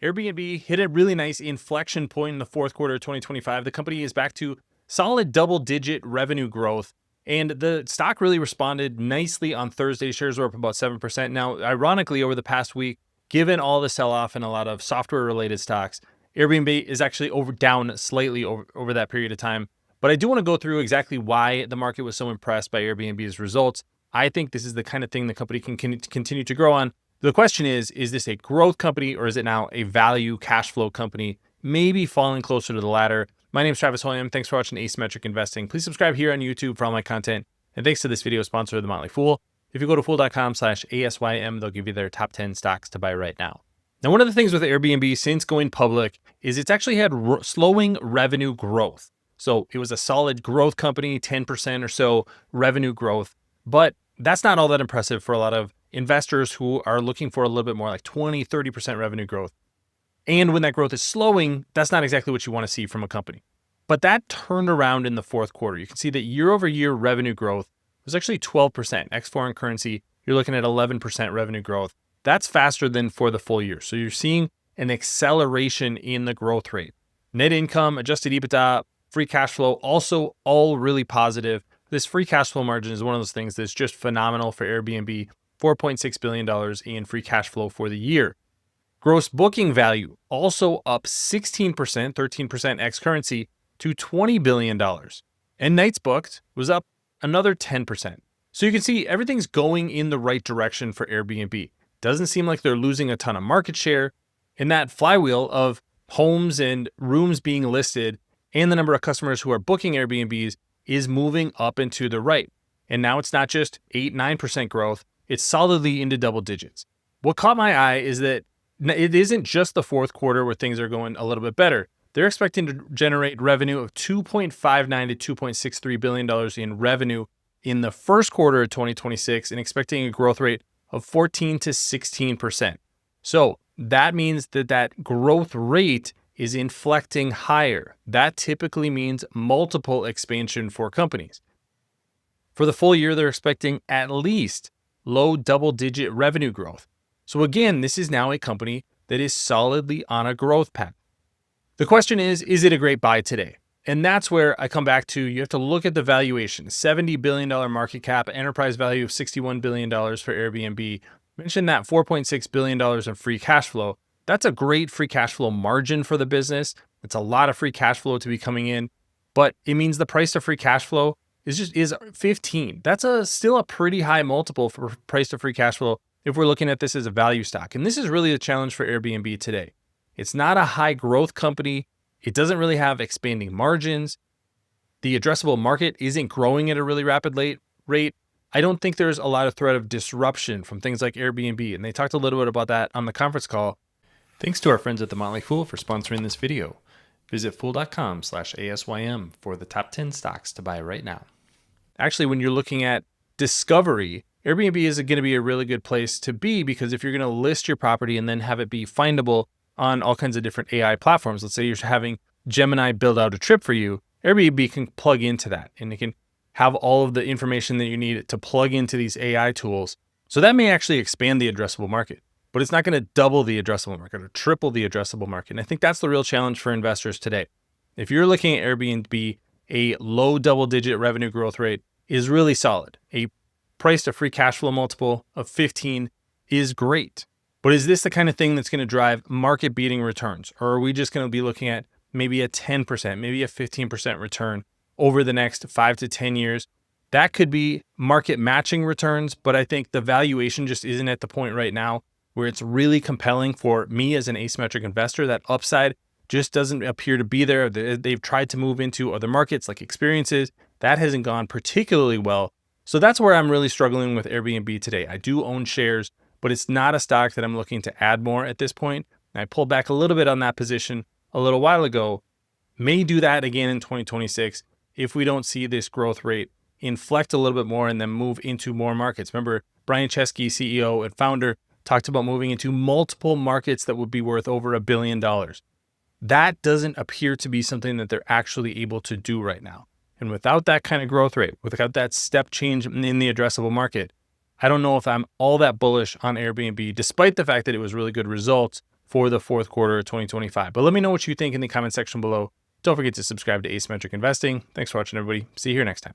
Airbnb hit a really nice inflection point in the fourth quarter of 2025. The company is back to solid double-digit revenue growth, and the stock really responded nicely on Thursday. Shares were up about 7%. Now, ironically, over the past week, given all the sell-off in a lot of software-related stocks, Airbnb is actually down slightly over that period of time. But I do want to go through exactly why the market was so impressed by Airbnb's results. I think this is the kind of thing the company can continue to grow on. The question is this a growth company or is it now a value cash flow company? Maybe falling closer to the latter. My name is Travis Hoyam. Thanks for watching Asymmetric Investing. Please subscribe here on YouTube for all my content. And thanks to this video sponsor, The Motley Fool. If you go to fool.com/ASYM, they'll give you their top 10 stocks to buy right now. Now, one of the things with Airbnb since going public is it's actually had slowing revenue growth. So it was a solid growth company, 10% or so revenue growth, but that's not all that impressive for a lot of investors who are looking for a little bit more like 20, 30% revenue growth. And when that growth is slowing, that's not exactly what you want to see from a company. But that turned around in the fourth quarter. You can see that year over year revenue growth was actually 12%. Ex foreign currency, you're looking at 11% revenue growth. That's faster than for the full year. So you're seeing an acceleration in the growth rate. Net income, adjusted EBITDA, free cash flow, also all really positive. This free cash flow margin is one of those things that's just phenomenal for Airbnb. $4.6 billion in free cash flow for the year. Gross booking value also up 16%, 13% ex currency to $20 billion. And nights booked was up another 10%. So you can see everything's going in the right direction for Airbnb. Doesn't seem like they're losing a ton of market share. And that flywheel of homes and rooms being listed and the number of customers who are booking Airbnbs is moving up and to the right. And now it's not just 8, 9% growth. It's solidly into double digits. What caught my eye is that it isn't just the fourth quarter where things are going a little bit better. They're expecting to generate revenue of $2.59 to $2.63 billion in revenue in the first quarter of 2026 and expecting a growth rate of 14 to 16%. So that means that growth rate is inflecting higher. That typically means multiple expansion for companies. For the full year, they're expecting at least low double-digit revenue growth. So again, this is now a company that is solidly on a growth path. The question is it a great buy today? And that's where I come back to, you have to look at the valuation. $70 billion market cap, enterprise value of $61 billion for Airbnb. Mentioned that $4.6 billion in free cash flow. That's a great free cash flow margin for the business. It's a lot of free cash flow to be coming in, but it means the price to free cash flow is 15. That's still a pretty high multiple for price to free cash flow if we're looking at this as a value stock. And this is really a challenge for Airbnb today. It's not a high growth company. It doesn't really have expanding margins. The addressable market isn't growing at a really rapid rate. I don't think there's a lot of threat of disruption from things like Airbnb. And they talked a little bit about that on the conference call. Thanks to our friends at The Motley Fool for sponsoring this video. Visit fool.com/ASYM for the top 10 stocks to buy right now. Actually, when you're looking at discovery, Airbnb is going to be a really good place to be because if you're going to list your property and then have it be findable on all kinds of different AI platforms, let's say you're having Gemini build out a trip for you, Airbnb can plug into that and it can have all of the information that you need to plug into these AI tools. So that may actually expand the addressable market, but it's not going to double the addressable market or triple the addressable market. And I think that's the real challenge for investors today. If you're looking at Airbnb, a low double-digit revenue growth rate is really solid. A price to free cash flow multiple of 15 is great. But is this the kind of thing that's going to drive market-beating returns? Or are we just going to be looking at maybe a 10%, maybe a 15% return over the next 5 to 10 years? That could be market matching returns, but I think the valuation just isn't at the point right now where it's really compelling for me as an asymmetric investor. That upside just doesn't appear to be there. They've tried to move into other markets like experiences. That hasn't gone particularly well. So that's where I'm really struggling with Airbnb today. I do own shares, but it's not a stock that I'm looking to add more at this point. I pulled back a little bit on that position a little while ago. May do that again in 2026 if we don't see this growth rate inflect a little bit more and then move into more markets. Remember, Brian Chesky, CEO and founder, talked about moving into multiple markets that would be worth over $1 billion. That doesn't appear to be something that they're actually able to do right now. And without that kind of growth rate, without that step change in the addressable market, I don't know if I'm all that bullish on Airbnb, despite the fact that it was really good results for the fourth quarter of 2025. But let me know what you think in the comment section below. Don't forget to subscribe to Asymmetric Investing. Thanks for watching, everybody. See you here next time.